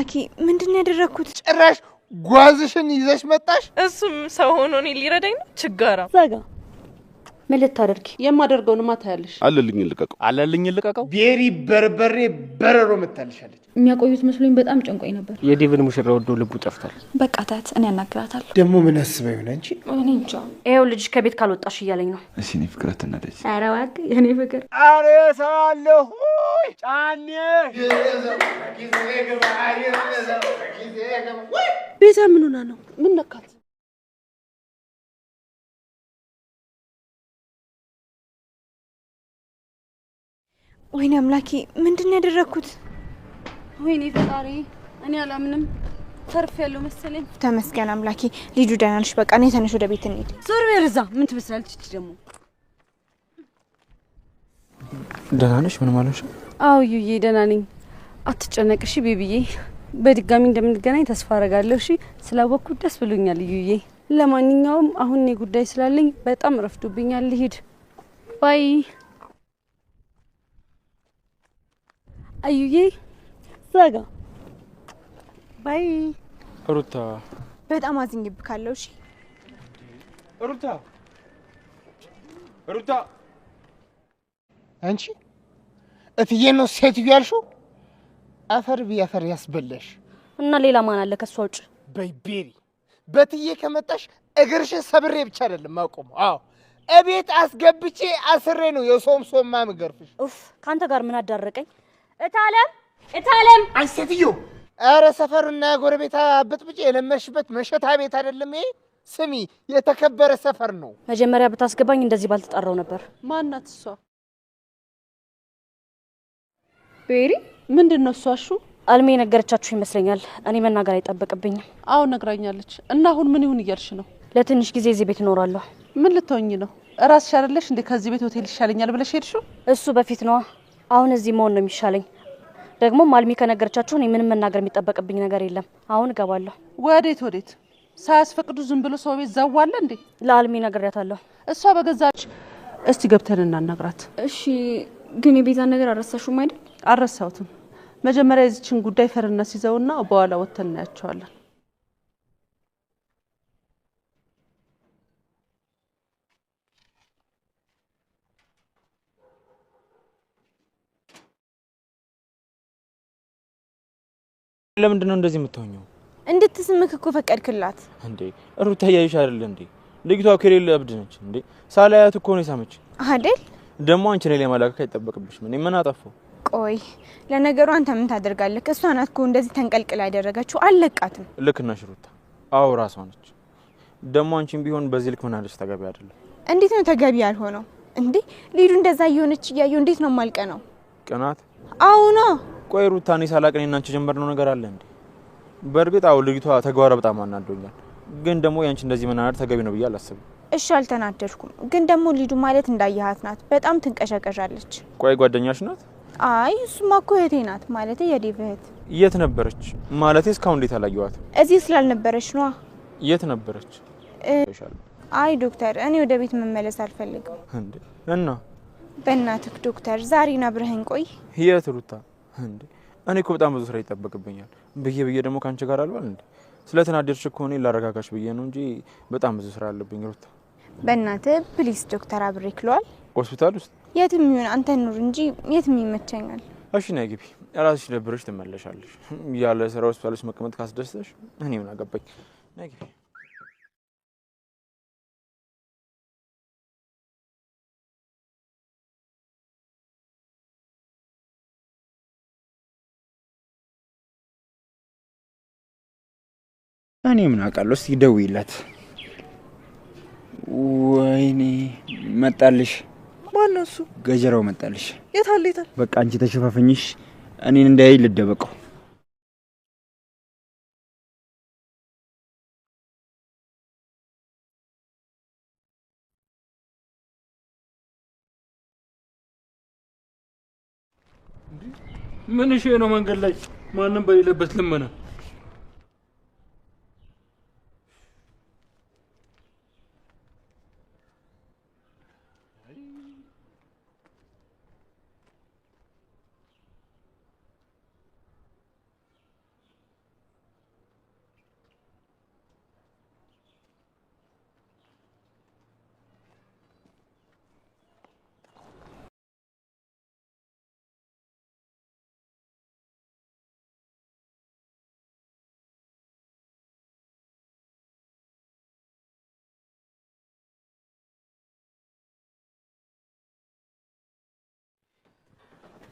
አምላኬ ምንድነው ያደረኩት? ጭራሽ ጓዝሽን ይዘሽ መጣሽ? እሱም ሰው ሆኖ እኔ ሊረዳኝ ነው? ችጋራ ዘጋ ምን ልታደርጊ? የማደርገውንማ ታያለሽ። አለልኝ ልቀቀው። ቤሪ በርበሬ በረሮ መታልሻለች። የሚያቆዩት መስሎኝ በጣም ጨንቆኝ ነበር። የዴቭን ሙሽራ ወዶ ልቡ ጠፍቷል። በቃ ታት እኔ አናግራታለሁ። ደግሞ ምን አስበው ይሆን አንቺ? እኔ እንጃ። ይሄው ልጅ ከቤት ካልወጣሽ እያለኝ ነው። እሺ እኔ ፍቅር አትናደጂ። ኧረ እባክህ የኔ ፍቅር አሬሳለሁ ጫኔ ቤዛ ምን ሆና ነው? ምን ነካት? ወይኔ አምላኬ ምንድነው ያደረኩት? ወይኔ ፈጣሪ እኔ አላምንም። ተርፍ ያለው መሰለኝ። ተመስገን አምላኬ። ልጁ ደህና ነሽ? በቃ እኔ ተነሽ ወደ ቤት እንሂድ። ዞር በርዛ። ምን ትመስላለች እቺ ደግሞ? ደህና ነሽ? ምን ማለሽ? አው ዩዬ ደህና ነኝ። አትጨነቅሽ ቤቢዬ። በድጋሚ እንደምንገናኝ ተስፋ አረጋለሁ። እሺ ስላወቅኩት ደስ ብሎኛል ዩዬ። ለማንኛውም አሁን እኔ ጉዳይ ስላለኝ በጣም ረፍዶብኛል። ልሂድ። ባይ አዩዬ። ዘጋ ባይ ሩታ በጣም አዝኜብካለሁ። እሺ ሩታ አንቺ እትዬ ነው ሴትዮ ያልሽው? አፈር ቢያፈር ያስበላሽ። እና ሌላ ማን አለ ከሷ ውጭ? በይቤሪ በትዬ ከመጣሽ እግርሽን ሰብሬ ብቻ አይደለም ማቆም። አዎ እቤት አስገብቼ አስሬ ነው የሶምሶማ ምገርፍሽ። ኡፍ ካንተ ጋር ምን አዳረቀኝ? እታለም አንቺ ሴትዮ! ኧረ ሰፈርና ጎረቤት አበጥብጬ የለመሽበት መሸታ ቤት አይደለም ይሄ። ስሚ የተከበረ ሰፈር ነው። መጀመሪያ ብታስገባኝ እንደዚህ ባልተጣራው ነበር። ማናት እሷ? ቤሪ ምንድነው እሷ? እሹ አልሜ ነገረቻችሁ ይመስለኛል። እኔ መናገር አይጠበቅብኝም። አዎ ነግራኛለች። እና አሁን ምን ይሁን እያልሽ ነው? ለትንሽ ጊዜ እዚህ ቤት እኖራለሁ። ምን ልትሆኚ ነው? እራስሽ አይደለሽ እንዴ ከዚህ ቤት ሆቴል ይሻለኛል ብለሽ ሄድሽው? እሱ በፊት ነዋ። አሁን እዚህ መሆን ነው የሚሻለኝ። ደግሞ አልሚ ከነገረቻችሁ እኔ ምንም መናገር የሚጠበቅብኝ ነገር የለም። አሁን እገባለሁ። ወዴት? ሳያስፈቅዱ ዝም ብሎ ሰው ቤት ዘዋለ እንዴ? ለአልሚ ነግሬያታለሁ። እሷ በገዛች። እስቲ ገብተን እናናግራት። እሺ ግን የቤዛን ነገር አረሳሽውም አይደል? አረሳውትም። መጀመሪያ የዚችን ጉዳይ ፈርነት ይዘውና በኋላ ወተን እናያቸዋለን። ለምንድን ነው እንደዚህ የምትሆኚው? እንድትስምክ እኮ ፈቀድክላት እንዴ? ሩታ ያይሽ አይደል እንዴ? ልጅቷ ከሌለ እብድ ነች እንዴ? ሳላያት እኮ ነው የሳመች አይደል? ደግሞ አንቺ ላይ ማላከክ አይጠበቅብሽም። እኔ ምን አጠፋው? ቆይ ለነገሩ አንተ ምን ታደርጋለህ? እሷ ናት እኮ እንደዚህ ተንቀልቅላ ያደረገችው። አለቃትም። ልክ ነሽ ሩታ። አዎ ራሷ ነች። ደግሞ አንቺም ቢሆን በዚህ ልክ ምን አለሽ? ተገቢ አይደለም። እንዴት ነው ተገቢ ያልሆነው እንዴ? ሊዱ እንደዛ እየሆነች እያየሁ እንዴት ነው ማልቀ ነው? ቅናት? አዎ ነው። ቆይ ሩታ እኔ ሳላቅ እኔና አንቺ ጀመርነው ነገር አለ እንዴ? በእርግጥ አዎ ልጅቷ ተግባራ በጣም አናዶኛል። ግን ደግሞ ያንቺ እንደዚህ መናደድ ተገቢ ነው ብዬ አላስብም። እሺ አልተናደድኩም። ግን ደግሞ ሊዱ ማለት እንዳያሃት ናት። በጣም ትንቀሸቀሻለች። ቆይ ጓደኛሽ ናት? አይ እሱማ እኮ እህቴ ናት። ማለት የዴቭ እህት። የት ነበረች? ማለት እስካሁን እንዴት አላየኋት? እዚህ ስላልነበረች ነዋ። የት ነበረች? አይ ዶክተር እኔ ወደ ቤት መመለስ አልፈልግም። እንዴ? እና በእናትህ ዶክተር ዛሬን አብረኸኝ ቆይ። የት ሩታ? እንዴ እኔ እኮ በጣም ብዙ ስራ ይጠበቅብኛል። ብዬ ደግሞ ካንቺ ጋር አልባል እንዴ? ስለተናደድሽ እኮ እኔ ላረጋጋሽ ብዬ ነው እንጂ በጣም ብዙ ስራ አለብኝ ሩታ። በእናትህ ፕሊስ ዶክተር አብሬክ ለዋል። ሆስፒታል ውስጥ የትም ይሁን አንተ ኑር እንጂ የትም ይመቸኛል። እሺ ነይ ግቢ። ራስሽ ደብረሽ ትመለሻለሽ። ያለ ስራ ሆስፒታል ውስጥ መቀመጥ ካስደስተሽ እኔ ምን አገባኝ። ነይ ግቢ። እኔ ምን አውቃለሁ? እስቲ ደውይላት። ወይኔ መጣልሽ። ማን ነው እሱ? ገጀራው መጣልሽ። የት አለ? በቃ አንቺ ተሸፋፈኝሽ፣ እኔን እንዳያይ ልደበቀው። ምን እሺ ነው መንገድ ላይ ማንንም በሌለበት ልመና?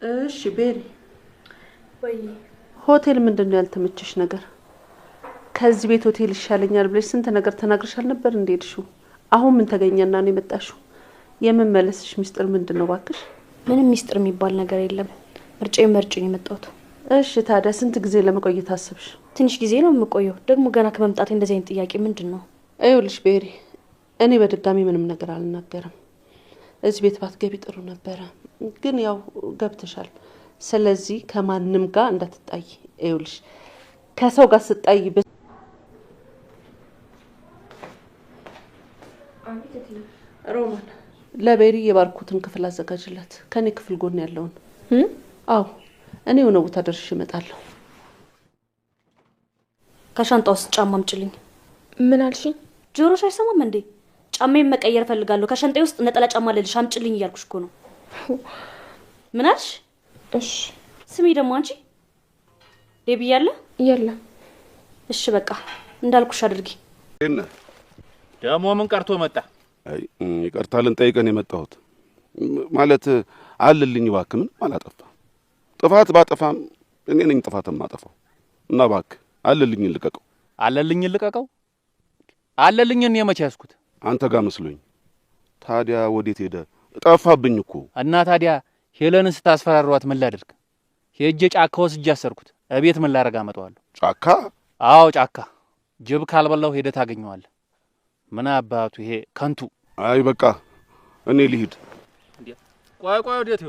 እሺ ቤሪ ወይ ሆቴል ምንድነው ያልተመቸሽ ነገር? ከዚህ ቤት ሆቴል ይሻለኛል ብለሽ ስንት ነገር ተናግረሻል ነበር እንደሄድሽው። አሁን ምን ተገኘና ነው የመጣሽው? የመመለስሽ ሚስጥር ምንድነው ባክሽ? ምንም ሚስጥር የሚባል ነገር የለም። ምርጫዬን መርጬ ነው የመጣሁት። እሺ ታዲያ ስንት ጊዜ ለመቆየት አሰብሽ? ትንሽ ጊዜ ነው የምቆየው። ደግሞ ገና ከመምጣቴ እንደዚህ አይነት ጥያቄ ምንድነው? አይውልሽ ቤሪ፣ እኔ በድጋሚ ምንም ነገር አልናገርም። እዚህ ቤት ባትገቢ ጥሩ ነበረ፣ ግን ያው ገብተሻል። ስለዚህ ከማንም ጋር እንዳትጣይ። አይውልሽ ከሰው ጋር ስትጣይ ሮማን ለቤሪ የባርኩትን ክፍል አዘጋጅላት፣ ከኔ ክፍል ጎን ያለውን። አዎ እኔ የሆነ ቦታ ደርሼ እመጣለሁ። ከሻንጣው ውስጥ ጫማ አምጪልኝ። ምን አልሽኝ? ጆሮሽ አይሰማም እንዴ? ጫማዬን መቀየር ፈልጋለሁ። ከሻንጣው ውስጥ ነጠላ ጫማ ልልሽ አምጪልኝ እያልኩሽ እኮ ነው። ምን አልሽ? እሺ ስሚ ደግሞ አንቺ ቤቢ ያለ የለም። እሺ በቃ እንዳልኩሽ አድርጊ። ደግሞ ምን ቀርቶ መጣ? አይ ይቅርታ ልንጠይቀን የመጣሁት ማለት አልልኝ እባክህ። ምንም አላጠፋም። ጥፋት ባጠፋም እኔ ነኝ ጥፋትም ማጠፋው እና እባክህ አልልኝ ልቀቀው። አለልኝ ልቀቀው? አለልኝን የመቼ ያስኩት? አንተ ጋር መስሎኝ። ታዲያ ወዴት ሄደ? ጠፋብኝ እኮ። እና ታዲያ ሄለንን ስታስፈራሯት ምን ላድርግ? ሄጄ ጫካ ወስጄ አሰርኩት። እቤት ምን ላረጋ አመጣዋለሁ? ጫካ? አዎ ጫካ። ጅብ ካልበላው ሄደ ታገኘዋለህ። ምን አባቱ ይሄ ከንቱ። አይ በቃ እኔ ልሂድ። ቆይ ወዴት?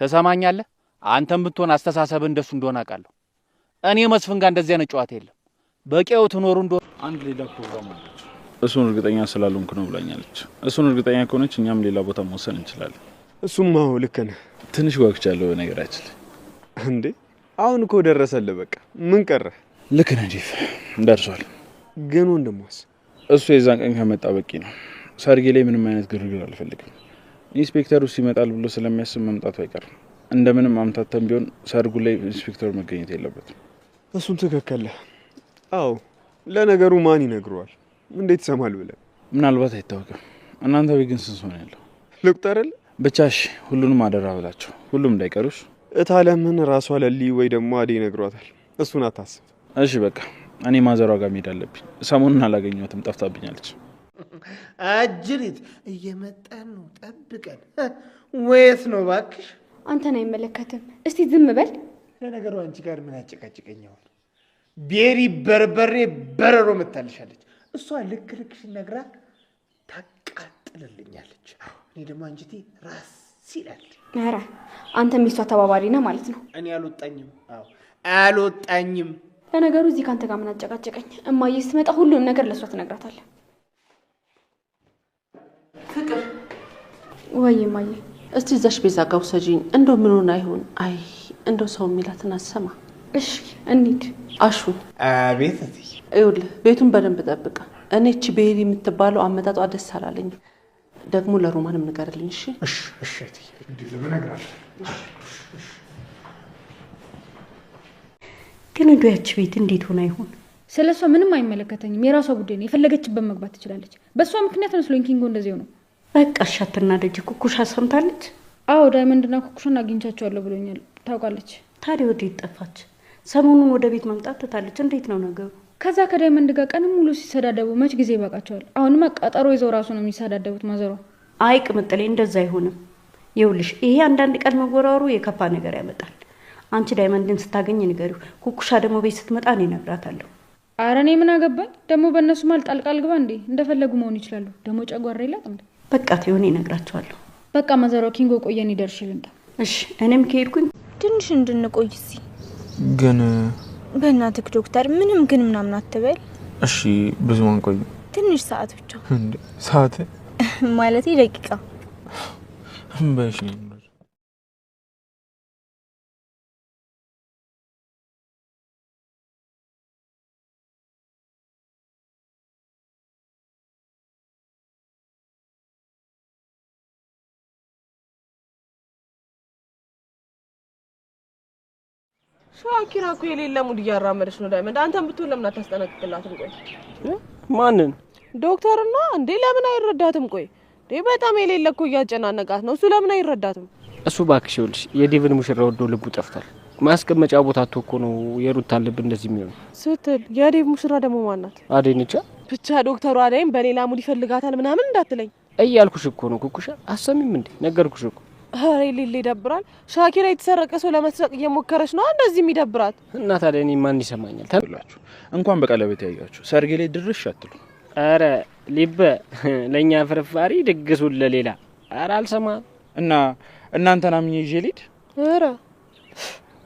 ተሰማኛለህ? አንተም ብትሆን አስተሳሰብ እንደሱ እንደሆነ አውቃለሁ። እኔ መስፍን ጋር እንደዚህ አይነት ጨዋታ የለም። በቂው ትኖሩ እንደሆነ አንድ ሌላ ፕሮግራም አለች። እሱን እርግጠኛ ስላልሆንኩ ነው ብላኛለች። እሱን እርግጠኛ ከሆነች እኛም ሌላ ቦታ መወሰን እንችላለን። እሱማ ልክ ነህ። ትንሽ ጓግቻለሁ በነገራችን ላይ። እንዴ አሁን እኮ ደረሰልህ። በቃ ምን ቀረ? ልክ ነህ ዲፍ፣ ደርሷል። ግን ወንድሟስ? እሱ የዛን ቀን ከመጣ በቂ ነው። ሰርጌ ላይ ምንም አይነት ግርግር አልፈልግም። ኢንስፔክተሩ ሲመጣል ብሎ ስለሚያስብ መምጣቱ አይቀርም። እንደምንም አምታተም ቢሆን ሰርጉ ላይ ኢንስፔክተሩ መገኘት የለበትም። እሱን ትክክል ነህ። አዎ ለነገሩ ማን ይነግረዋል? እንዴት ይሰማል ብለህ? ምናልባት አይታወቅም። እናንተ ቤት ግን ስንት ሰው ነው ያለው? ልቁጠርልህ? ብቻሽ ሁሉንም አደራ ብላቸው፣ ሁሉም እንዳይቀሩሽ። እታለምን ራሷ ለሊ ወይ ደግሞ አዴ ይነግሯታል። እሱን አታስብ። እሺ በቃ እኔ ማዘሯ ጋር መሄድ አለብኝ። ሰሞኑን አላገኘኋትም፣ ጠፍታብኛለች። አጅሪት እየመጣን ነው፣ ጠብቀን። ወይስ ነው ባክሽ? አንተን አይመለከትም። እስቲ ዝም በል። ለነገሩ አንቺ ጋር ምን ያጨቃጭቀኛል? ቤሪ በርበሬ በረሮ መታልሻለች። እሷ ልክ ልክሽን ነግራ ታቃጥልልኛለች። እኔ ደግሞ አንቺቲ ራስ ይላል። ኧረ አንተ ሚስቷ ተባባሪ ነህ ማለት ነው። እኔ አልወጣኝም። አዎ አልወጣኝም። ለነገሩ እዚህ ካንተ ጋር ምን አጨቃጨቀኝ? እማዬ ስትመጣ ሁሉንም ነገር ለሷ ትነግራታለህ። ፍቅር ወይ እማዬ፣ እስቲ እዛሽ ቤዛ ጋር ውሰጂኝ። እንደው ምን ሆነ አይሆን? አይ እንደው ሰው የሚላትን አሰማ። እሺ እንሂድ። አሹ አቤት። ይኸውልህ ቤቱን በደንብ ጠብቃ። እኔ እቺ ቤሪ የምትባለው አመጣጧ ደስ አላለኝም። ደግሞ ለሮማንም ንገርልኝ። እሺ እሺ እሺ። እንዴ ለምነግራለሁ። ግን እንደው ያቺ ቤት እንዴት ሆነ አይሆን? ስለሷ ምንም አይመለከተኝም። የራሷ ጉዳይ ነው። የፈለገችበት መግባት ትችላለች። በሷ ምክንያት መስሎኝ ኪንጎ እንደዚህ ነው። በቃ ሻትና ደጅ ኩኩሻ ሰምታለች። አዎ ዳይመንድና ኩኩሻን አግኝቻቸዋለሁ ብሎኛል። ታውቃለች። ታዲያ ወዴት ጠፋች? ሰሞኑን ወደ ቤት መምጣት ትታለች። እንዴት ነው ነገሩ? ከዛ ከዳይመንድ ጋር ቀንም ሙሉ ሲሰዳደቡ መች ጊዜ ይበቃቸዋል። አሁንማ ቀጠሮ ይዘው ራሱ ነው የሚሰዳደቡት ማዘሯ። አይ ቅምጥሌ እንደዛ አይሆንም። ይኸውልሽ ይሄ አንዳንድ ቀን መወራወሩ የከፋ ነገር ያመጣል። አንቺ ዳይመንድን ስታገኝ ንገሪው። ኩኩሻ ደግሞ ቤት ስትመጣ እኔ እነግራታለሁ። ኧረ እኔ ምን አገባኝ? ደግሞ በእነሱ ማል ጣልቃ ልግባ እንዴ? እንደፈለጉ መሆን ይችላሉ። ደግሞ ጨጓራ ይላጥ እንዴ? በቃ ትሆን እነግራቸዋለሁ። በቃ ማዘሯ ኪንጎ ቆየን ይደርሽ ልምጣ። እሺ እኔም ከሄድኩኝ ትንሽ እንድንቆይ እስኪ። ግን በእናትህ ዶክተር ምንም ግን ምናምን አትበል እሺ። ብዙ አንቆይ፣ ትንሽ ሰዓት ብቻ። እንዴ ሰዓት ማለት ደቂቃ በሽ። ሻኪራ እኮ የሌለ ሙድ እያራመደች ነው። ዳይመንድ አንተም ብትሆን ለምን አታስጠነቅቅላትም? ቆይ ማንን? ዶክተርና እንዴ ለምን አይረዳትም? ቆይ እንዴ በጣም የሌለ እኮ እያጨናነቃት ነው። እሱ ለምን አይረዳትም? እሱ ባክሽ ይኸውልሽ የዴቭን ሙሽራ ወዶ ልቡ ጠፍቷል። ማስቀመጫ ቦታ እኮ ነው የሩታን ልብ እንደዚህ የሚሆነው ስትል የዴቭ ሙሽራ ደግሞ ማናት? አደይ ነች። ብቻ ዶክተሩ አደይም በሌላ ሙድ ይፈልጋታል ምናምን እንዳትለኝ እያልኩሽ እኮ ነው ኩኩሻ። አሰሚም እንዴ ነገርኩሽ እኮ። ኧረ ሊሊ ይደብራል። ሻኪራ የተሰረቀ ሰው ለመስረቅ እየሞከረች ነው እንደዚህም ይደብራት። እና ታዲያ እኔ ማን ይሰማኛል? ተብላችሁ እንኳን በቀለበት ያያችሁ ሰርጌ ላይ ድርሽ አትሉ። አረ ሊበ ለኛ ፍርፋሪ ድግሱን ለሌላ አረ አልሰማ እና እናንተና ምን ይዤ ልሂድ? አረ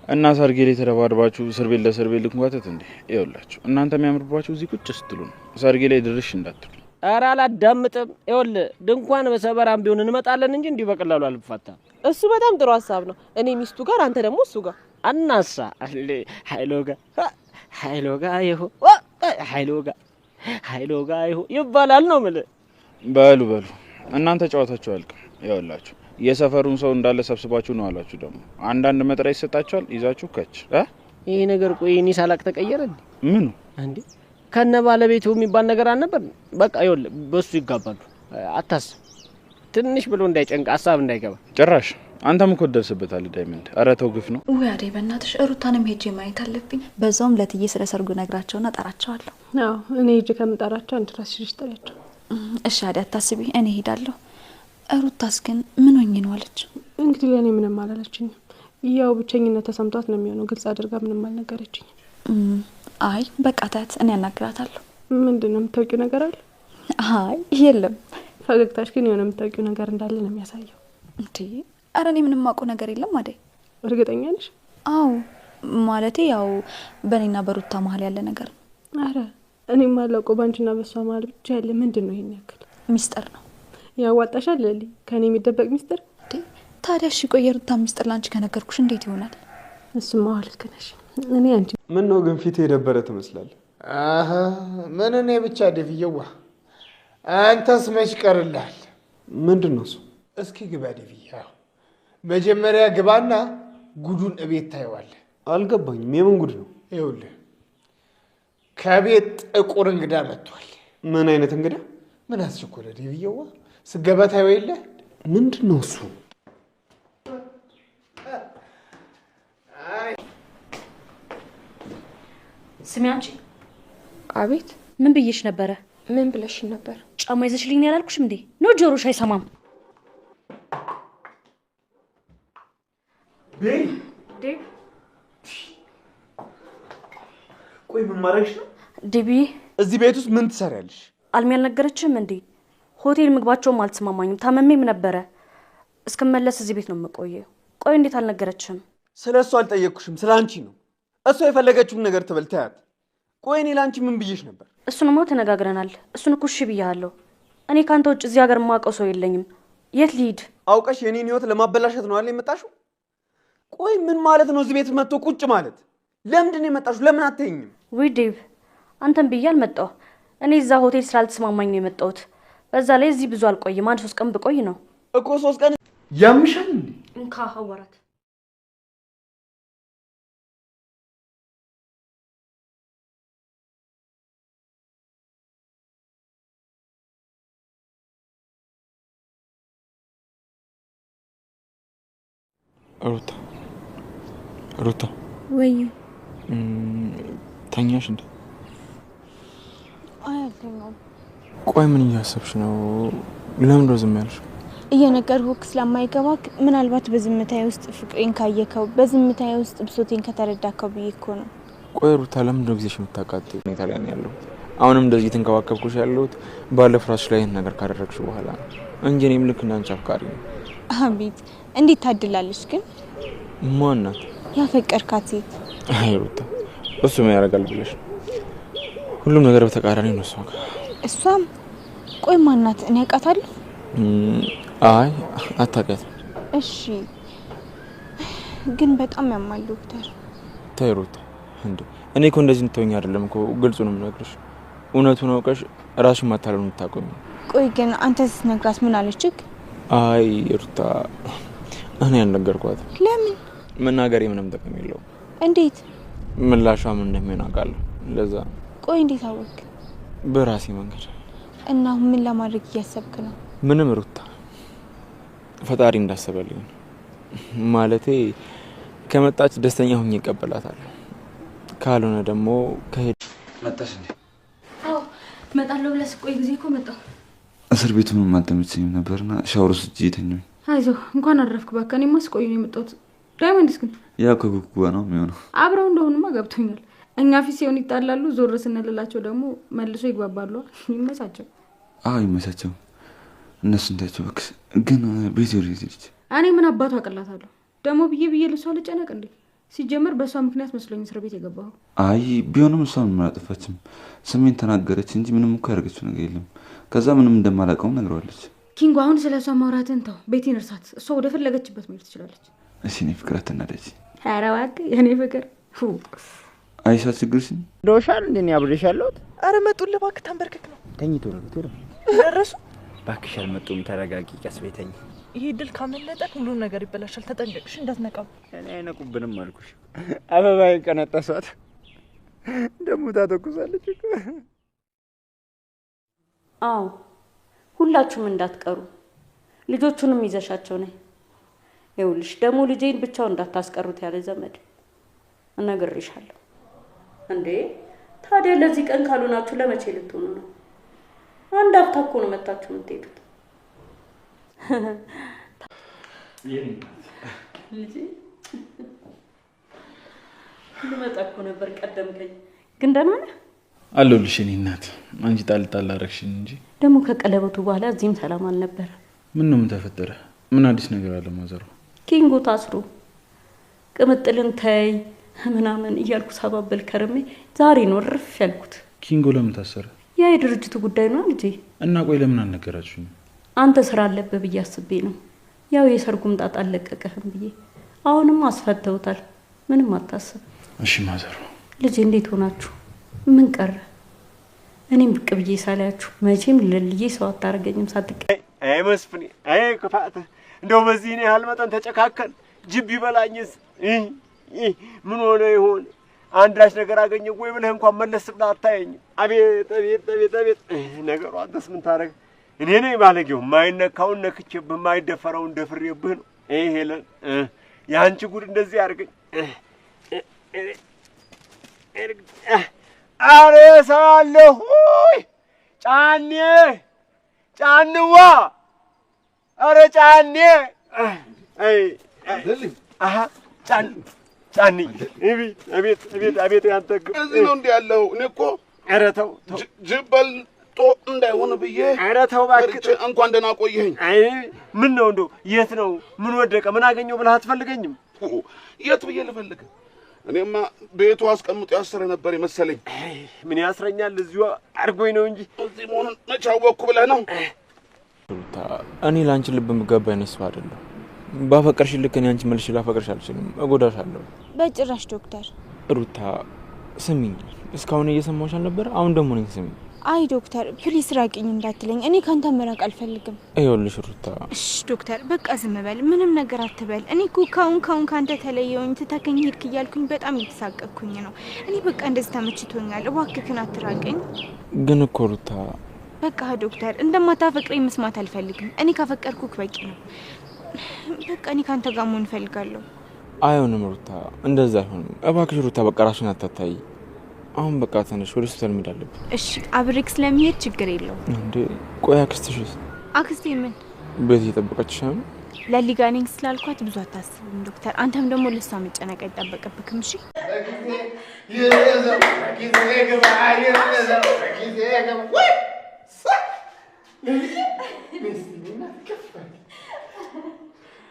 እና ሰርጌ ላይ ተደባድባችሁ እስር ቤት ለእስር ቤት ልንጓተት እንዴ? ይኸውላችሁ እናንተ የሚያምርባችሁ እዚህ ቁጭ ስትሉ ነው። ሰርጌ ላይ ድርሽ እንዳትሉ። አረ አላዳምጥም። ይኸውልህ ድንኳን በሰበራም ቢሆን እንመጣለን እንጂ እንዲህ በቀላሉ አልፋታ። እሱ በጣም ጥሩ ሀሳብ ነው። እኔ ሚስቱ ጋር አንተ ደግሞ እሱ ጋር አናሳ ኃይሎጋ ኃይሎጋ ይሁ ይባላል ነው የምልህ። በሉ እናንተ ጨዋታችሁ አልቅም። ይኸውላችሁ የሰፈሩን ሰው እንዳለ ሰብስባችሁ ነው አላችሁ። ደግሞ አንዳንድ መጥሪያ ይሰጣችኋል ይዛችሁ ከች ይሄ ነገር ቆይ እኔ ሳላቅ ተቀየረ እንዴ? ምኑ እንዴ ከነ ባለቤቱ የሚባል ነገር አልነበር? በቃ ይኸውልህ በሱ ይጋባሉ። አታስብ፣ ትንሽ ብሎ እንዳይጨንቅ ሀሳብ እንዳይገባ። ጭራሽ አንተም እኮ ደርስበታል ዳይመንድ። ኧረ ተው ግፍ ነው። ወይ አደይ በእናትሽ ሩታንም ሄጄ ማየት አለብኝ። በዛውም ለትዬ ስለ ሰርጉ ነግራቸውና ጠራቸዋለሁ። አዎ እኔ ሄጄ ከምጠራቸው አንድ ራስሽ ጠራቸው። እሺ አደይ አታስቢ፣ እኔ ሄዳለሁ። ሩታስ ግን ምን ሆኜ ነው አለች? እንግዲህ ለኔ ምንም አላለችኝም። ያው ብቸኝነት ተሰምቷት ነው የሚሆነው። ግልጽ አድርጋ ምንም አልነገረችኝም። አይ በቃ ታት እኔ አናግራታለሁ። ምንድነው የምታውቂው ነገር አለ? አይ የለም። ፈገግታሽ ግን የሆነ የምታውቂው ነገር እንዳለ ነው የሚያሳየው። እንዴ አረ እኔ ምንም ማውቀው ነገር የለም አደይ። እርግጠኛ ነሽ? አዎ ማለቴ ያው በኔና በሩታ መሀል ያለ ነገር ነው። አረ እኔም አላውቀው ባንቺና በሷ መሀል ብቻ ያለ ምንድነው? ይሄን ያክል ሚስጥር ነው። ያዋጣሻል ለሊ ከኔ የሚደበቅ ሚስጥር? ታዲያ እሺ ቆይ የሩታ ሚስጥር ላንቺ ከነገርኩሽ እንዴት ይሆናል? እሱማ ልክ ነሽ። እኔ አንቺ ምን ነው ግን ፊት የደበረ ትመስላለህ? አሃ ምን እኔ ብቻ ደፍየዋ አንተስ መች ቀርልሃል? ምንድነው እሱ? እስኪ ግባ ደፍያ። መጀመሪያ ግባና ጉዱን እቤት ታየዋለህ። አልገባኝም። የምን ጉድ ነው? ይኸውልህ ከቤት ጥቁር እንግዳ መጥቷል። ምን አይነት እንግዳ? ምን አስቸኮለ ደፍየዋ? ስገባ ታየው የለ? ምንድነው እሱ? ስሚ አንቺ። አቤት። ምን ብዬሽ ነበረ? ምን ብለሽ ነበር? ጫማ ይዘሽልኝ ያላልኩሽም እንዴ? ነው ጆሮሽ አይሰማም? ዴቭ ቆይ ምን ማድረግሽ ነው? ዴቪ እዚህ ቤት ውስጥ ምን ትሰሪያለሽ? አልሚ አልነገረችም እንዴ? ሆቴል ምግባቸውም አልተስማማኝም። ታመሜም ነበረ። እስከመለስ እዚህ ቤት ነው የምቆየው። ቆይ እንዴት አልነገረችም? ስለሱ አልጠየቅኩሽም፣ ስላንቺ ነው። እሷ የፈለገችውን ነገር ትበልታያት። ቆይ እኔ ላንቺ ምን ብዬሽ ነበር? እሱንማ ተነጋግረናል። እሱን እኮ እሺ ብያለሁ። እኔ ካንተ ውጭ እዚህ ሀገር የማውቀው ሰው የለኝም። የት ልሂድ? አውቀሽ የኔን ህይወት ለማበላሸት ነው አይደል የመጣሽው? ቆይ ምን ማለት ነው እዚህ ቤት መጥቶ ቁጭ ማለት? ለምንድን ነው የመጣሽው? ለምን አትተኝም? ወይ ዴቭ አንተን ብዬ አልመጣሁ። እኔ እዛ ሆቴል ስላልተስማማኝ ነው የመጣሁት። በዛ ላይ እዚህ ብዙ አልቆይም። አንድ 3 ቀን ብቆይ ነው እኮ። 3 ቀን ያምሻል እንዴ? እንካ አወራት። ሩታ ወይ ተኛሽ እንዴ? አያልተኛም። ቆይ ምን እያሰብሽ ነው? ለምን ዝም ያልሽ? እየነገርኩህ ስለማይገባክ ምናልባት በዝምታዬ ውስጥ ፍቅሬን ካየከው፣ በዝምታዬ ውስጥ ብሶቴን ከተረዳከው ብዬ እኮ ነው። ቆይ ሩታ ለምን ነው ጊዜሽ የምታቃጥይው? ሁኔታ ላይ ነው ያለሁት። አሁንም እንደዚህ ተንከባከብኩሽ ያለሁት ባለፈው ራስሽ ላይ ነገር ካደረግሽ በኋላ እንጂ እኔም ልክ እንዳንቺ አፍቃሪ ነው። አቤት እንዴት ታድላለች ግን። ማን ናት? ያፈቀርካት ሴት። አይ ሩታ እሱ ምን ያደርጋል ብለሽ? ሁሉም ነገር በተቃራኒ ነው እሷ ጋር። እሷም ቆይ ማን ናት? እኔ አውቃታለሁ? አይ አታውቂያትም። እሺ ግን በጣም ያማል ዶክተር። ተይ ሩታ እንዴ እኔ እኮ እንደዚህ እንተወኝ አይደለም እኮ ግልጹ ነው የምነግርሽ። እውነቱን አውቀሽ ራስሽን ማታለሉን ታቆሚ። ቆይ ግን አንተ ስትነግራት ምን አለችክ? አይ ሩታ እኔ አልነገርኳትም። ለምን? መናገሬ ምንም ጥቅም የለውም። እንዴት? ምላሿ ምን እንደሚሆን አውቃለሁ። ለዛ ቆይ እንዴት አወቅ? በራሴ መንገድ። እና ምን ለማድረግ እያሰብክ ነው? ምንም ሩታ ፈጣሪ እንዳሰበልኝ። ማለቴ ከመጣች ደስተኛ ሆኜ እቀበላታለሁ። ካልሆነ ደግሞ ከሄድ መጣሽ እንዴ? አዎ እመጣለሁ ብለህ ስቆይ ጊዜ እኮ መጣሁ። እስር ቤቱ ምንም አልተመቸኝም ነበርና ሻወር ወስጄ የተኛሁኝ። አይዞህ እንኳን አረፍክ እባክህ። እኔማ ስቆይ ነው የመጣሁት። ዳይመንድስ ግን ያው ከጉጉ ጋር ነው የሚሆነው። አብረው እንደሆኑማ ገብቶኛል። እኛ ፊት ሲሆን ይጣላሉ፣ ዞር ስንልላቸው ደግሞ መልሶ ይግባባሉ። ይመሳቸው። አዎ ይመሳቸው። እነሱ እንዳይቸው በክስ ግን ቤት ወሬት ልጅ እኔ ምን አባቱ አቀላታለሁ ደግሞ ብዬ ልሷ ልጨነቅ እንዴ? ሲጀመር በሷ ምክንያት መስሎኝ እስር ቤት የገባው። አይ ቢሆንም እሷ ምንም አላጠፋችም። ስሜን ተናገረች እንጂ ምንም እኮ ያደረገችው ነገር የለም። ከዛ ምንም እንደማላውቀው ነግረዋለች። ኪንጎ አሁን ስለሷ ማውራትን ተው፣ ቤቴን እርሳት። እሷ ወደ ፈለገችበት መሄድ ትችላለች። እሺ እኔ ፍቅር አትናደጂ። ኧረ እባክህ የኔ ፍቅር አይሻ ችግርሽን ዶሻል እንዴ ያብሬሻለሁ። አረ መጡልህ እባክህ፣ ተንበርክክ ነው። ተኝቶ ነው ቶሎ ደረሱ። እባክሽ አልመጡም፣ ተረጋጊ፣ ቀስ በይ ተኝ። ይሄ ድል ካመለጠ ሁሉ ነገር ይበላሻል። ተጠንቀቅሽ፣ እንዳትነቃው። እኔ አይነቁብንም አልኩሽ። አበባዬን ቀነጠሷት ደግሞ ታተኩሳለች እኮ። አዎ ሁላችሁም እንዳትቀሩ፣ ልጆቹንም ይዘሻቸው ነይ። ይኸውልሽ ደግሞ ልጄን ብቻውን እንዳታስቀሩት ያለ ዘመድ እነግርሻለሁ። እንዴ ታዲያ ለዚህ ቀን ካልሆናችሁ ለመቼ ልትሆኑ ነው? አንድ አፍታ እኮ ነው መታችሁ የምትሄዱት። ልጄ ልመጣ እኮ ነበር ቀደምከኝ። ግን ደህና ነህ? አለሁልሽ የእኔ እናት። አንቺ ጣል አደረግሽኝ እንጂ ደግሞ ከቀለበቱ በኋላ እዚህም ሰላም አልነበረ። ምን ነው ምን ተፈጠረ? ምን አዲስ ነገር አለ ማዘሩ? ኪንጎ ታስሮ ቅምጥልን ተይ ምናምን እያልኩ ሳባበል ከርሜ ዛሬ ነው እርፍ ያልኩት። ኪንጎ ለምን ታሰረ? ያ የድርጅቱ ጉዳይ ነው ልጄ። እና ቆይ ለምን አልነገራችሁኝ? አንተ ስራ አለብህ ብዬ አስቤ ነው። ያው የሰርጉም ጣጣ አለቀቀህም ብዬ። አሁንም አስፈተውታል። ምንም አታስብ። እሺ ማዘሩ። ልጄ እንዴት ሆናችሁ? ምን ቀረ? እኔም ብቅ ብዬ ሳላያችሁ መቼም ለልዬ ሰው አታረገኝም ሳትቀ አይ መስፍኔ፣ አይ ክፋት። እንደው በዚህ ነው ያህል መጠን ተጨካከል። ጅብ ይበላኝስ ምን ሆነ ይሆን? አንዳች ነገር አገኘ ወይ ብለህ እንኳን መለስ ብላ አታየኝ። አቤት አቤት አቤት አቤት ነገሩ። አንተስ ምን ታረግ? እኔ ነኝ ባለጌው። ማይነካውን ነክቼብህ ማይደፈረውን ደፍሬብህ ነው። ሄለን ያንቺ ጉድ እንደዚህ አድርገኝ። አሬ ሰዋለሁ ጫኔ ጫንዋ አረ ጫኔ አይ አሃ ጫን ጫኒ እቤት እቤት እቤት አቤት ያንተ እዚህ ነው እንዴ ያለው? እኔ እኮ ኧረ ተው ጅብ በልጦ እንዳይሆን ብዬ ኧረ ተው እባክህ እንኳን ደህና ቆየኸኝ። አይ ምን ነው እንደው የት ነው? ምን ወደቀ? ምን አገኘው ብለህ አትፈልገኝም? የት ብዬ ልፈልግ? እኔማ ቤቱ አስቀምጦ ያሰረ ነበር የመሰለኝ። ምን ያስረኛል? እዚሁ አድርጎኝ ነው እንጂ እዚህ መሆኑን መቼ አወቅኩ ብለህ ነው? ሩታ፣ እኔ ለአንቺ ልብ የምገባ አይነት ሰው አይደለሁ። ባፈቀርሽ ልክ እኔ አንቺ መልሼ ላፈቅርሽ አልችልም። እጎዳሻለሁ። በጭራሽ ዶክተር። ሩታ ስሚኝ፣ እስካሁን እየሰማሁሽ አልነበረ? አሁን ደግሞ ነኝ ስሚኝ። አይ ዶክተር ፕሊስ ራቂኝ እንዳትለኝ። እኔ ካንተ መራቅ አልፈልግም። ይኸውልሽ ሩታ። እሺ ዶክተር በቃ ዝም በል፣ ምንም ነገር አትበል። እኔ እኮ ካሁን ካንተ ተለየውኝ ትተከኝ ሄድክ እያልኩኝ በጣም እየተሳቀቅኩኝ ነው። እኔ በቃ እንደዚህ ተመችቶኛል። እባክህን አትራቀኝ። ግን እኮ ሩታ በቃ ዶክተር እንደማታፈቅረኝ መስማት አልፈልግም። እኔ ካፈቀርኩክ በቂ ነው። በቃ እኔ ካንተ ጋር መሆን እፈልጋለሁ። አይሆንም ሩታ፣ እንደዛ አይሆንም። እባክሽ ሩታ በቃ ራስሽን አታታይ። አሁን በቃ ተነሽ፣ ወደ ሆስፒታል መሄድ አለብን። እሺ አብሬክ ስለሚሄድ ችግር የለውም። እንዴ ቆይ አክስትሽስ? አክስቴ ምን ቤት እየጠበቀችሽ ነው? ለሊጋኔኝ ስላልኳት ብዙ አታስብም ዶክተር። አንተም ደግሞ ለሷ መጨነቅ አይጠበቅብክም። እሺ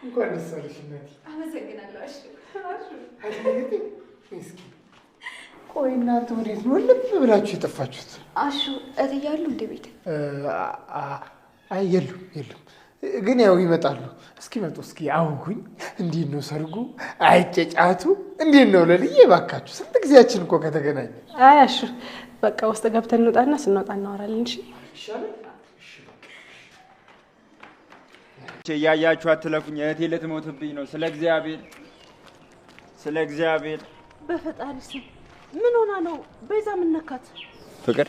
እንኳን ደስ አለሽ እናቴ። አመሰግናለሁ። ቆይ እናንተ ወዴት ነው ልብ ብላችሁ የጠፋችሁት? አሹ እትያሉ እንደ ቤት አይ የሉም። ግን ያው ይመጣሉ። እስኪመጡ እስኪ አውጉኝ። እንዴት ነው ሰርጉ? አይጨጫቱ እንዴት ነው ለልዬ? እባካችሁ ስንት ጊዜያችን እኮ ከተገናኘ። አይ አሹ በቃ ውስጥ ገብተን እንውጣና ስንወጣ እናወራለን። እሺ ይሻላል። እያያችሁ አትለፉኝ። እህቴ ልትሞትብኝ ነው። ስለ እግዚአብሔር በፈጣሪ ስም ምን ሆና ነው? ቤዛ ምን ነካት? ፍቅር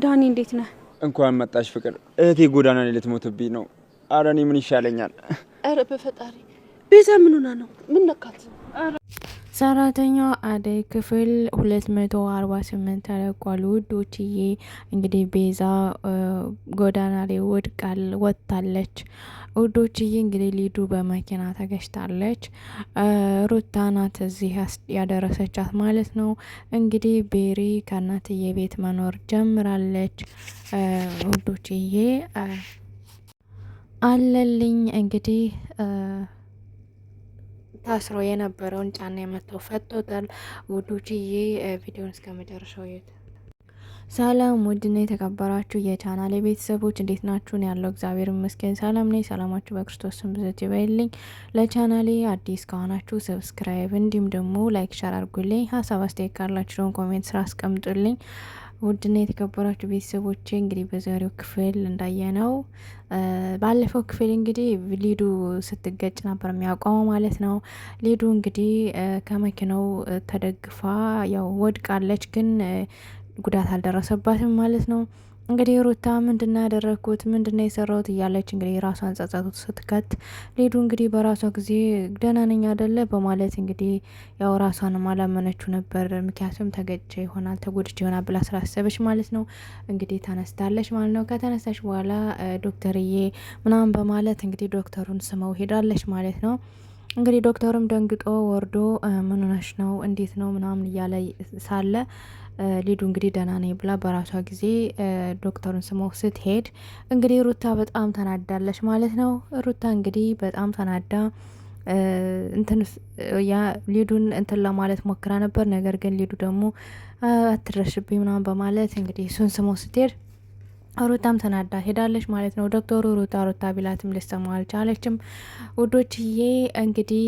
ዳኒ እንዴት ነህ? እንኳን መጣሽ ፍቅር። እህቴ ጎዳና ላይ ልትሞትብኝ ነው። አረ እኔ ምን ይሻለኛል? አረ በፈጣሪ ቤዛ ምን ሆና ነው? ምን ነካት? ሰራተኛዋ አደይ ክፍል 248 ተለቋል ውዶችዬ። እንግዲህ ቤዛ ጎዳና ላይ ወጥታለች ውዶችዬ። እንግዲህ ሊዱ በመኪና ተገጭታለች። ሩታ ናት እዚህ ያደረሰቻት ማለት ነው። እንግዲህ ቤሪ ከእናትዬ ቤት መኖር ጀምራለች ውዶችዬ። አለልኝ እንግዲህ ታስሮ የነበረውን ጫና የመታው ፈቶታል ውዶችዬ። ቪዲዮን እስከ መጨረሻው የት ሰላም ውድና የተከበራችሁ የቻናሌ ቤተሰቦች እንዴት ናችሁን? ያለው እግዚአብሔር ይመስገን ሰላም ነኝ። ሰላማችሁ በክርስቶስ ስም ብዛት ይበልልኝ። ለቻናሌ አዲስ ከሆናችሁ ሰብስክራይብ እንዲሁም ደግሞ ላይክ ሸር አድርጉልኝ። ሀሳብ አስተያየት ካላችሁ ደግሞ ኮሜንት ስራ አስቀምጡልኝ። ውድና የተከበራችሁ ቤተሰቦቼ እንግዲህ በዛሬው ክፍል እንዳየነው ባለፈው ክፍል እንግዲህ ሊዱ ስትገጭ ነበር የሚያቆመው ማለት ነው። ሊዱ እንግዲህ ከመኪናው ተደግፋ ያው ወድቃለች፣ ግን ጉዳት አልደረሰባትም ማለት ነው። እንግዲህ ሩታ ምንድና ያደረግኩት ምንድና የሰራሁት እያለች እንግዲህ ራሷን ጸጸቱት ስትከት፣ ሊዱ እንግዲህ በራሷ ጊዜ ደህና ነኝ አይደለ በማለት እንግዲህ ያው ራሷንም አላመነችው ነበር። ምክንያቱም ተገጭ ይሆናል ተጎድቼ ይሆናል ብላ ስላሰበች ማለት ነው። እንግዲህ ተነስታለች ማለት ነው። ከተነሳች በኋላ ዶክተርዬ ምናምን በማለት እንግዲህ ዶክተሩን ስመው ሄዳለች ማለት ነው። እንግዲህ ዶክተሩም ደንግጦ ወርዶ ምን ሆነሽ ነው እንዴት ነው ምናምን እያለ ሳለ ሊዱ እንግዲህ ደህና ነኝ ብላ በራሷ ጊዜ ዶክተሩን ስመው ስትሄድ እንግዲህ ሩታ በጣም ተናዳለች ማለት ነው። ሩታ እንግዲህ በጣም ተናዳ ሊዱን እንትን ለማለት ሞክራ ነበር። ነገር ግን ሊዱ ደግሞ አትድረሽብኝ ምናምን በማለት እንግዲህ እሱን ስመው ስትሄድ ሩታም ተናዳ ሄዳለች ማለት ነው። ዶክተሩ ሩታ ቢላትም ልሰማው አልቻለችም ውዶችዬ። እንግዲህ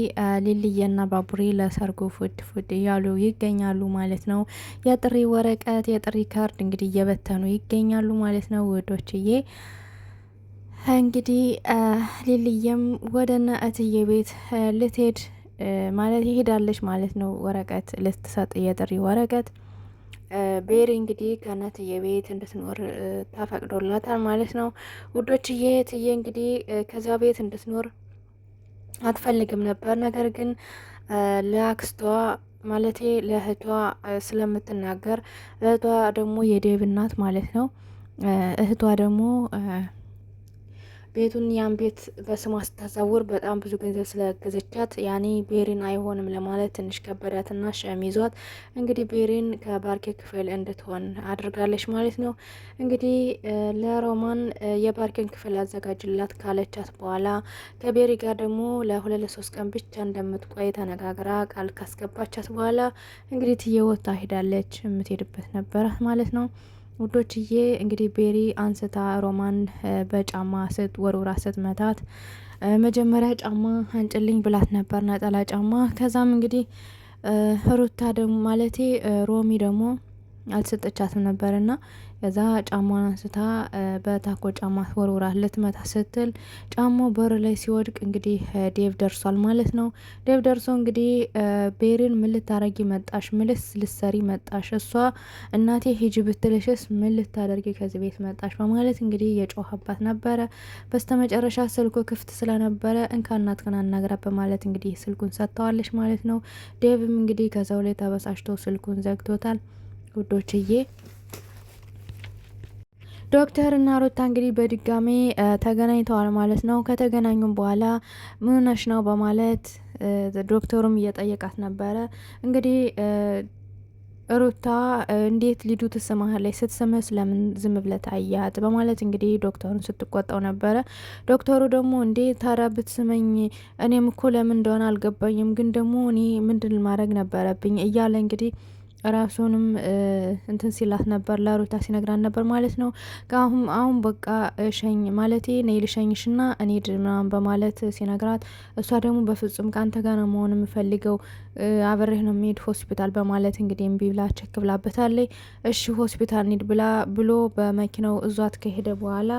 ሊልዬና ባቡሬ ለሰርጉ ፉድ እያሉ ይገኛሉ ማለት ነው። የጥሪ ወረቀት የጥሪ ካርድ እንግዲህ እየበተኑ ይገኛሉ ማለት ነው ውዶችዬ። እንግዲህ ሊልዬም ወደና እትዬ ቤት ልትሄድ ማለት ይሄዳለች ማለት ነው። ወረቀት ልትሰጥ የጥሪ ወረቀት ቤሪ እንግዲህ ከእናትዬ ቤት እንድትኖር ተፈቅዶላታል ማለት ነው ውዶችዬ። እትዬ እንግዲህ ከዛ ቤት እንድትኖር አትፈልግም ነበር። ነገር ግን ለአክስቷ ማለቴ ለእህቷ ስለምትናገር እህቷ ደግሞ የዴብ እናት ማለት ነው። እህቷ ደግሞ ቤቱን ያን ቤት በስሟ ስታዛውር በጣም ብዙ ገንዘብ ስለገዘቻት ያኔ ቤሪን አይሆንም ለማለት ትንሽ ከበዳትና ሸሚዟት እንግዲህ ቤሪን ከባርኬ ክፍል እንድትሆን አድርጋለች ማለት ነው። እንግዲህ ለሮማን የባርኬን ክፍል አዘጋጅላት ካለቻት በኋላ ከቤሪ ጋር ደግሞ ለ2-3 ቀን ብቻ እንደምትቆይ ተነጋግራ ቃል ካስገባቻት በኋላ እንግዲህ ትየወታ ሄዳለች። የምትሄድበት ነበራት ማለት ነው ውዶችዬ። እንግዲህ ቤሪ አንስታ ሮማን በጫማ ወርውራ ስትመታት መጀመሪያ ጫማ አንጭልኝ ብላት ነበር፣ ነጠላ ጫማ። ከዛም እንግዲህ ሩታ ደግሞ ማለቴ ሮሚ ደግሞ አልሰጠቻትም ነበርና ከዛ ጫማውን አንስታ በታኮ ጫማ ወርውራ ልትመታ ስትል ጫማው በር ላይ ሲወድቅ እንግዲህ ዴቭ ደርሷል ማለት ነው። ዴቭ ደርሶ እንግዲህ ቤሪን ምን ልታረጊ መጣሽ? ምልስ ልሰሪ መጣሽ? እሷ እናቴ ሂጂ ብትልሽስ ምን ልታደርጊ ከዚህ ቤት መጣሽ? በማለት እንግዲህ የጮኸባት ነበረ። በስተመጨረሻ ስልኩ ክፍት ስለነበረ እንካ እናትህን አናግራት በማለት እንግዲህ ስልኩን ሰጥተዋለች ማለት ነው። ዴቭም እንግዲህ ከዛው ላይ ተበሳጭቶ ስልኩን ዘግቶታል ውዶችዬ። ዶክተር እና ሩታ እንግዲህ በድጋሜ ተገናኝተዋል ማለት ነው። ከተገናኙም በኋላ ምን ሆነሽ ነው በማለት ዶክተሩም እየጠየቃት ነበረ። እንግዲህ ሩታ እንዴት ሊዱ ትስማለች? ስትስምህ ስለምን ዝም ብለህ ታያት? በማለት እንግዲህ ዶክተሩን ስትቆጣው ነበረ። ዶክተሩ ደግሞ እንዴ ታዲያ ብትስመኝ እኔም እኮ ለምን እንደሆነ አልገባኝም፣ ግን ደግሞ እኔ ምንድን ማድረግ ነበረብኝ እያለ እንግዲህ ራሱንም እንትን ሲላት ነበር፣ ለሩታ ሲነግራን ነበር ማለት ነው። አሁን በቃ ሸኝ ማለቴ ነይ ልሸኝሽና እኔ ምናምን በማለት ሲነግራት እሷ ደግሞ በፍጹም ከአንተ ጋር ነው መሆን የምፈልገው አብሬህ ነው የሚሄድ ሆስፒታል በማለት እንግዲህ እምቢ ብላ ቸክ ብላበታለች። እሺ ሆስፒታል እንሂድ ብሎ በመኪናው እዟት ከሄደ በኋላ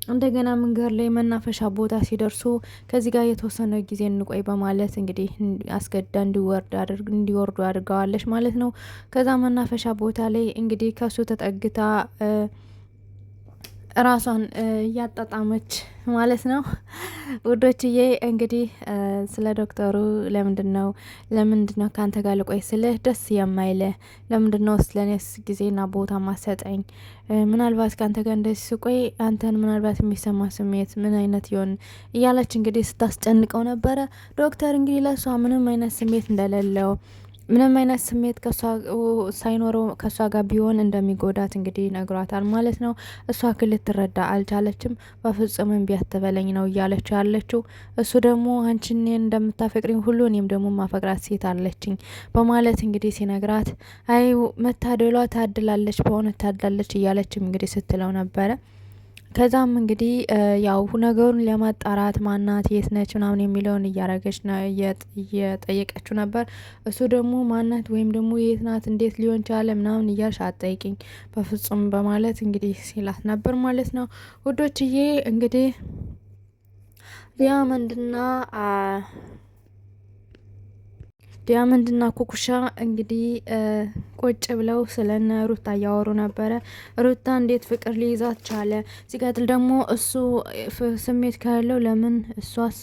እንደገና መንገድ ላይ መናፈሻ ቦታ ሲደርሱ ከዚህ ጋር የተወሰነ ጊዜ እንቆይ በማለት እንግዲህ አስገዳ እንዲወርዱ አድርገዋለች ማለት ነው። ከዛ መናፈሻ ቦታ ላይ እንግዲህ ከሱ ተጠግታ ራሷን እያጣጣመች ማለት ነው ውዶችዬ። እንግዲህ ስለ ዶክተሩ ለምንድን ነው ከአንተ ጋር ልቆይ ስልህ ደስ የማይልህ? ለምንድን ነው ስለኔስ ጊዜና ቦታ ማሰጠኝ? ምናልባት ከአንተ ጋር እንደዚህ ስቆይ አንተን ምናልባት የሚሰማ ስሜት ምን አይነት ይሆን እያለች እንግዲህ ስታስጨንቀው ነበረ። ዶክተር እንግዲህ ለእሷ ምንም አይነት ስሜት እንደሌለው ምንም አይነት ስሜት ሳይኖረው ከእሷ ጋር ቢሆን እንደሚጎዳት እንግዲህ ነግሯታል ማለት ነው። እሷ ግን ልትረዳ አልቻለችም። በፍጹም እምቢ አትበለኝ ነው እያለች ያለችው። እሱ ደግሞ አንቺ እኔን እንደምታፈቅሪኝ ሁሉ እኔም ደግሞ ማፈቅራት ሴት አለችኝ በማለት እንግዲህ ሲነግራት፣ አይ መታደሏ ታድላለች፣ በእውነት ታድላለች እያለችም እንግዲህ ስትለው ነበረ። ከዛም እንግዲህ ያው ነገሩን ለማጣራት ማናት የት ነች ምናምን የሚለውን እያረገች ነው እየጠየቀችው ነበር። እሱ ደግሞ ማናት ወይም ደግሞ የት ናት እንዴት ሊሆን ቻለ ምናምን እያልሽ አትጠይቂኝ በፍጹም በማለት እንግዲህ ሲላት ነበር ማለት ነው ውዶችዬ። እንግዲህ ዲያመንድና ኩኩሻ እንግዲህ ቁጭ ብለው ስለነ ሩታ እያወሩ ነበረ። ሩታ እንዴት ፍቅር ሊይዛት ቻለ? ሲቀጥል ደግሞ እሱ ስሜት ካለው ለምን እሷስ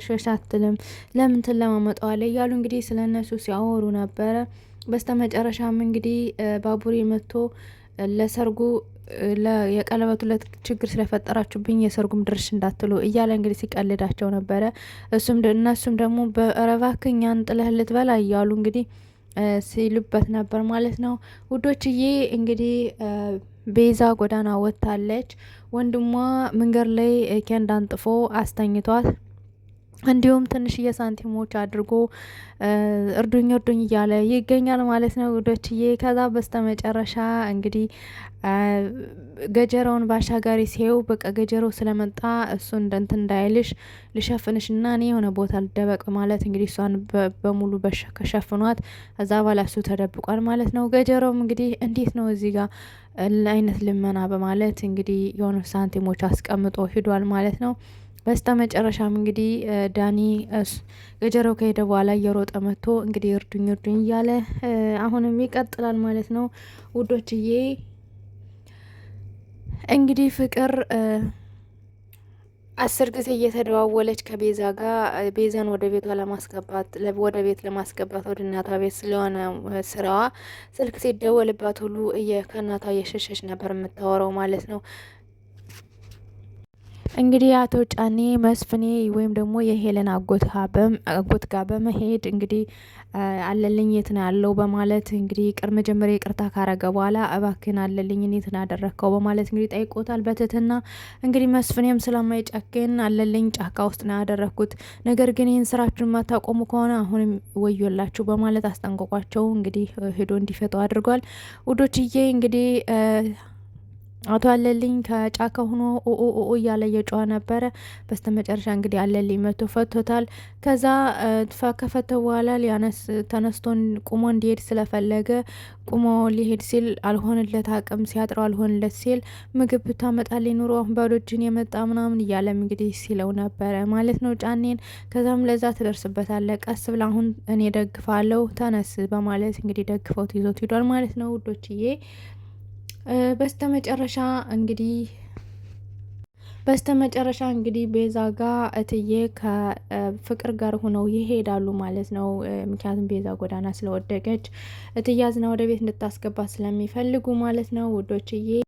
ሸሽ አትልም? ለምን ትለማመጠዋለ? እያሉ እንግዲህ ስለነሱ ሲያወሩ ነበረ። በስተመጨረሻም እንግዲህ ባቡሬ መጥቶ ለሰርጉ የቀለበቱ ችግር ስለፈጠራችሁብኝ የሰርጉም ድርሽ እንዳትሉ እያለ እንግዲህ ሲቀልዳቸው ነበረ። እነሱም ደግሞ በረባክህ እኛን ጥለህ ልትበላ እያሉ እንግዲህ ሲሉበት ነበር ማለት ነው ውዶችዬ። እንግዲህ ቤዛ ጎዳና ወጥታለች። ወንድሟ መንገድ ላይ ኬንዳ አንጥፎ አስተኝቷት እንዲሁም ትንሽዬ ሳንቲሞች አድርጎ እርዱኝ እያለ ይገኛል ማለት ነው ውዶችዬ። ከዛ በስተመጨረሻ እንግዲህ ገጀራውን ባሻጋሪ ሲሄው በቃ ገጀራው ስለመጣ እሱ እንደንት እንዳይልሽ ልሸፍንሽ እና እኔ የሆነ ቦታ ልደበቅ ማለት እንግዲህ እሷን በሙሉ ከሸፍኗት እዛ በኋላ እሱ ተደብቋል ማለት ነው። ገጀራውም እንግዲህ እንዴት ነው እዚህ ጋር አይነት ልመና በማለት እንግዲህ የሆኑ ሳንቲሞች አስቀምጦ ሂዷል ማለት ነው። በስተ መጨረሻም እንግዲህ ዳኒ ገጀራው ከሄደ በኋላ እየሮጠ መጥቶ እንግዲህ እርዱኝ እያለ አሁንም ይቀጥላል ማለት ነው ውዶችዬ። እንግዲህ ፍቅር 10 ጊዜ እየተደዋወለች ከቤዛ ጋር ቤዛን ወደ ቤቷ ለማስገባት ወደ እናቷ ቤት ስለሆነ ስራዋ ስልክ ሲደወልባት ሁሉ ከእናቷ እየሸሸች ነበር የምታወራው ማለት ነው። እንግዲህ አቶ ጫኔ መስፍኔ ወይም ደግሞ የሄለን አጎት ጋር በመሄድ እንግዲህ አለልኝ የት ነው ያለው በማለት እንግዲህ መጀመሪያ ይቅርታ ካረገ በኋላ እባክህን አለልኝ የት ነው ያደረግከው በማለት እንግዲህ ጠይቆታል በትህትና። እንግዲህ መስፍኔም ስለማይጨክን አለልኝ ጫካ ውስጥ ነው ያደረግኩት፣ ነገር ግን ይህን ስራችሁን ማታቆሙ ከሆነ አሁንም ወዮላችሁ በማለት አስጠንቅቋቸው እንግዲህ ሄዶ እንዲፈጠው አድርጓል ውዶችዬ። እንግዲህ አቶ አለልኝ ከጫካ ሆኖ ኦ እያለ እየጮኸ ነበረ። በስተመጨረሻ እንግዲህ አለልኝ መቶ ፈቶታል። ከዛ ከፈተው በኋላ ተነስቶ ቁሞ እንዲሄድ ስለፈለገ ቁሞ ሊሄድ ሲል አልሆንለት አቅም ሲያጥረው አልሆንለት ሲል ምግብ ብታመጣልኝ ኑሮ አሁን ባዶ እጅን የመጣ ምናምን እያለም እንግዲህ ሲለው ነበረ ማለት ነው ጫኔን። ከዛም ለዛ ትደርስበታለ ቀስ ብላ አሁን እኔ ደግፋለሁ ተነስ በማለት እንግዲህ ደግፈውት ይዞት ሂዷል ማለት ነው ውዶችዬ። በስተመጨረሻ እንግዲህ ቤዛ ጋር እትዬ ከፍቅር ጋር ሆነው ይሄዳሉ ማለት ነው። ምክንያቱም ቤዛ ጎዳና ስለወደቀች እትዬ አዝና ወደ ቤት እንድታስገባት ስለሚፈልጉ ማለት ነው ውዶችዬ።